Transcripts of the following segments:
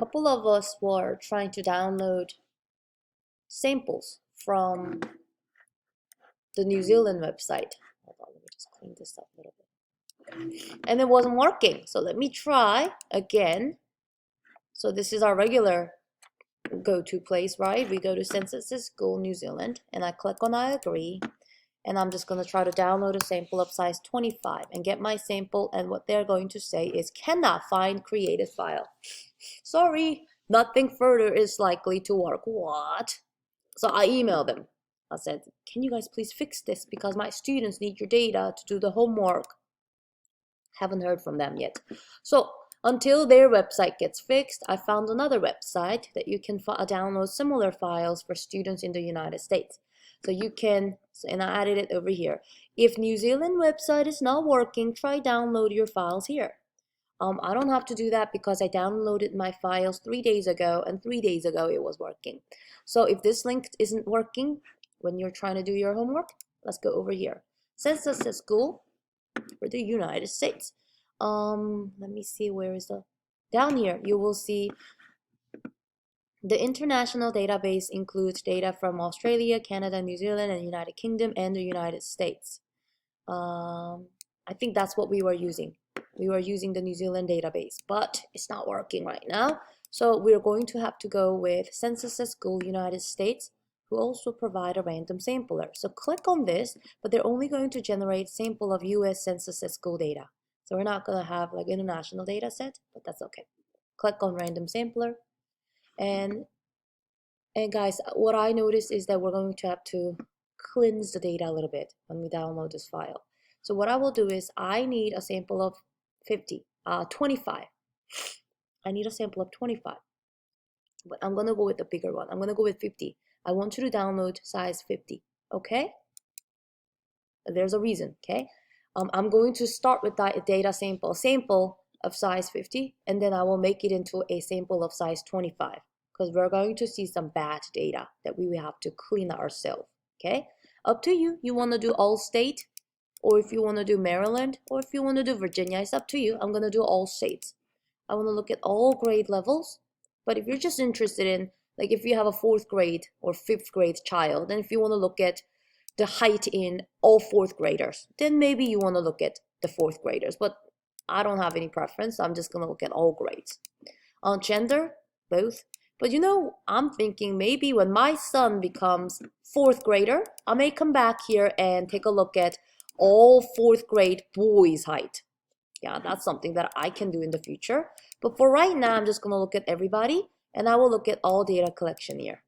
couple of us were trying to download samples from the New Zealand website. Hold on, let me just clean this up a little bit. And it wasn't working. So let me try again. So this is our regular go-to place, right? We go to CensusatSchool New Zealand, and I click on I agree. And I'm just going to try to download a sample of size 25 and get my sample. And what they're going to say is cannot find created file. Sorry, nothing further is likely to work. What? So I emailed them. I said, can you guys please fix this because my students need your data to do the homework. Haven't heard from them yet. So until their website gets fixed, I found another website that you can download similar files for students in the United States. So you can, and I added it over here. If New Zealand website is not working, try download your files here. I don't have to do that because I downloaded my files 3 days ago, and 3 days ago it was working. So if this link isn't working when you're trying to do your homework, let's go over here. CensusatSchool for the United States. Let me see, where is the, down here you will see the international database includes data from Australia, Canada, New Zealand, and United Kingdom, and the United States. I think that's what we were using. We were using the New Zealand database, but it's not working right now. So we're going to have to go with CensusatSchool United States, who also provide a random sampler. So click on this, but they're only going to generate sample of US CensusatSchool data. So we're not going to have like international data set, but that's okay. Click on random sampler. And guys, what I noticed is that we're going to have to cleanse the data a little bit when we download this file. So what I will do is I need a sample of 25. I need a sample of 25. But I'm going to go with the bigger one. I'm going to go with 50. I want you to download size 50. Okay? There's a reason. Okay? I'm going to start with that data sample of size 50, and then I will make it into a sample of size 25. Because we're going to see some bad data that we will have to clean ourselves. Okay, up to you. You want to do all state, or if you want to do Maryland, or if you want to do Virginia, it's up to you. I'm going to do all states. I want to look at all grade levels. But if you're just interested in, like if you have a 4th grade or 5th grade child, and if you want to look at the height in all 4th graders, then maybe you want to look at the 4th graders. But I don't have any preference. I'm just going to look at all grades. On gender, both. But you know, I'm thinking maybe when my son becomes 4th grader, I may come back here and take a look at all 4th grade boys' height. Yeah, that's something that I can do in the future. But for right now, I'm just going to look at everybody, and I will look at all data collection here.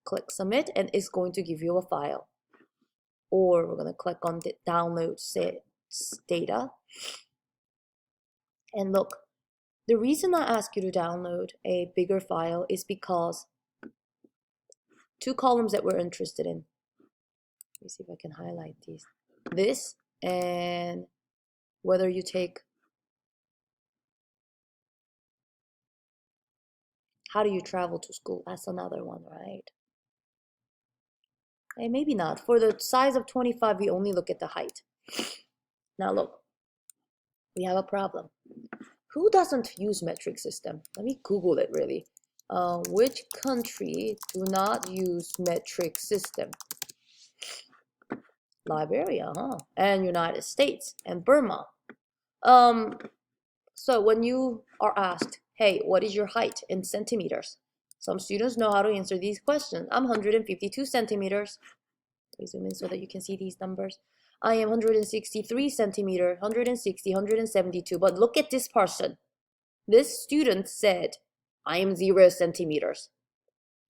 Click submit, and it's going to give you a file. Or we're going to click on the download data. And look. The reason I ask you to download a bigger file is because 2 columns that we're interested in. Let me see if I can highlight these. This and whether you take, how do you travel to school? That's another one, right? Okay, maybe not. For the size of 25, we only look at the height. Now look, we have a problem. Who doesn't use metric system? Let me Google it really. Which country do not use metric system? Liberia, huh? And United States and Burma. So when you are asked, hey, what is your height in centimeters? Some students know how to answer these questions. I'm 152 centimeters. Let me zoom in so that you can see these numbers. I am 163 centimeter, 160, 172. But look at this person. This student said, I am 0 centimeters.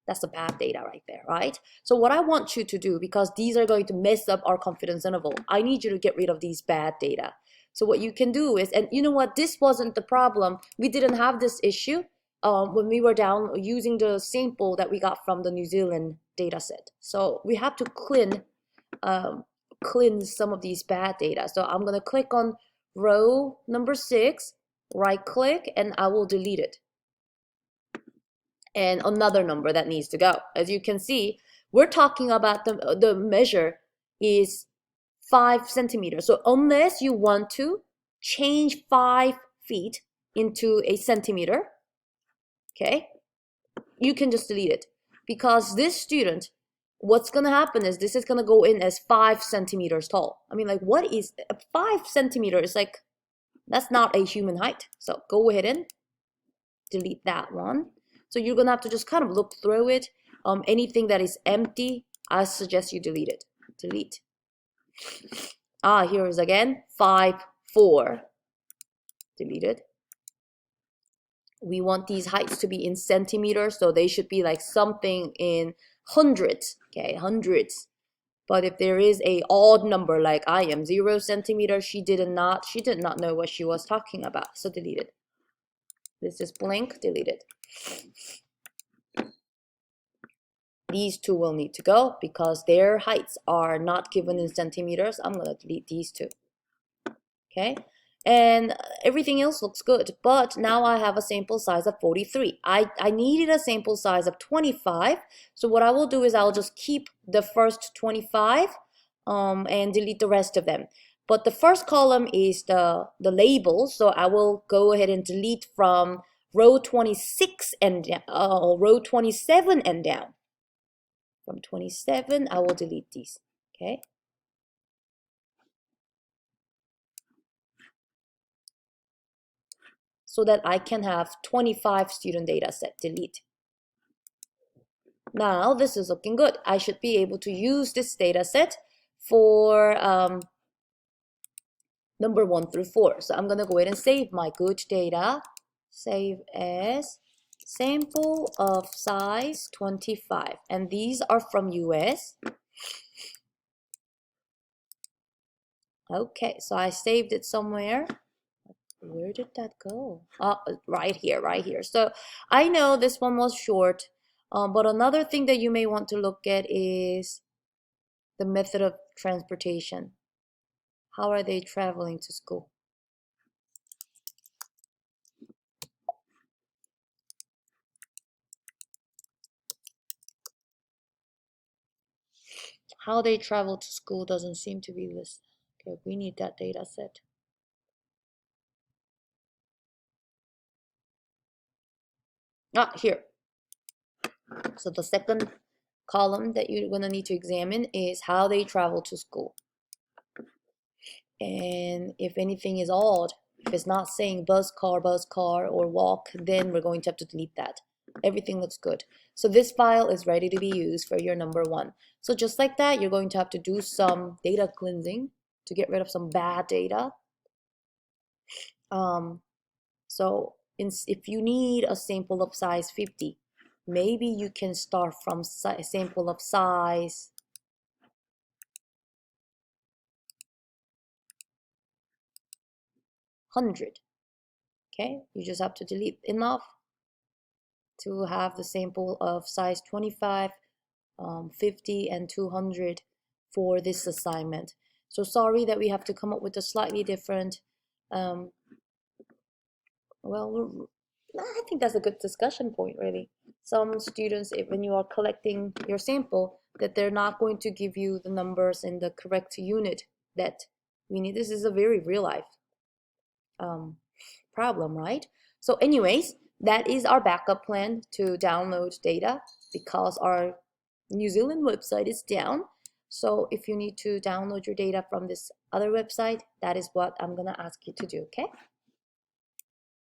That's the bad data right there, right? So what I want you to do, because these are going to mess up our confidence interval, I need you to get rid of these bad data. So what you can do is, and you know what, this wasn't the problem. We didn't have this issue when we were down using the sample that we got from the New Zealand data set. So we have to cleanse some of these bad data. So I'm going to click on row number 6, right click, and I will delete it. And another number that needs to go. As you can see, we're talking about the measure is 5 centimeters. So unless you want to change 5 feet into a centimeter, okay, you can just delete it. Because this student, what's gonna happen is this is gonna go in as 5 centimeters tall. I mean, like, what is 5 centimeters? Like, that's not a human height. So go ahead and delete that one. So you're gonna have to just kind of look through it. Anything that is empty, I suggest you delete it. Delete. Here is again 5, 4. Deleted. We want these heights to be in centimeters, so they should be like something in hundreds. Okay, hundreds. But if there is a odd number like I am 0 centimeters, she did not know what she was talking about. So delete it. This is blank, delete it. These two will need to go because their heights are not given in centimeters. I'm gonna delete these two. Okay, and everything else looks good, but now I have a sample size of 43. I needed a sample size of 25, so what I will do is I'll just keep the first 25 and delete the rest of them. But the first column is the labels, so I will go ahead and delete from row 26 and row 27 and down. From 27, I will delete these, okay? So that I can have 25 student data set, delete. Now this is looking good. I should be able to use this data set for number 1 through 4. So I'm gonna go ahead and save my good data. Save as sample of size 25. And these are from US. Okay, so I saved it somewhere. Where did that go? Oh, right here, right here. So I know this one was short, but another thing that you may want to look at is the method of transportation. How are they traveling to school? How they travel to school doesn't seem to be listed. Okay, we need that data set. Here. So the second column that you're going to need to examine is how they travel to school. And if anything is odd, if it's not saying bus car, or walk, then we're going to have to delete that. Everything looks good. So this file is ready to be used for your number 1. So just like that, you're going to have to do some data cleansing to get rid of some bad data. So if you need a sample of size 50, maybe you can start from a sample of size 100. Okay, you just have to delete enough to have the sample of size 25, 50, and 200 for this assignment. So sorry that we have to come up with a slightly different, well, I think that's a good discussion point, really. Some students, when you are collecting your sample, that they're not going to give you the numbers in the correct unit that we need. This is a very real life problem, right? So anyways, that is our backup plan to download data because our New Zealand website is down. So if you need to download your data from this other website, that is what I'm gonna ask you to do, okay?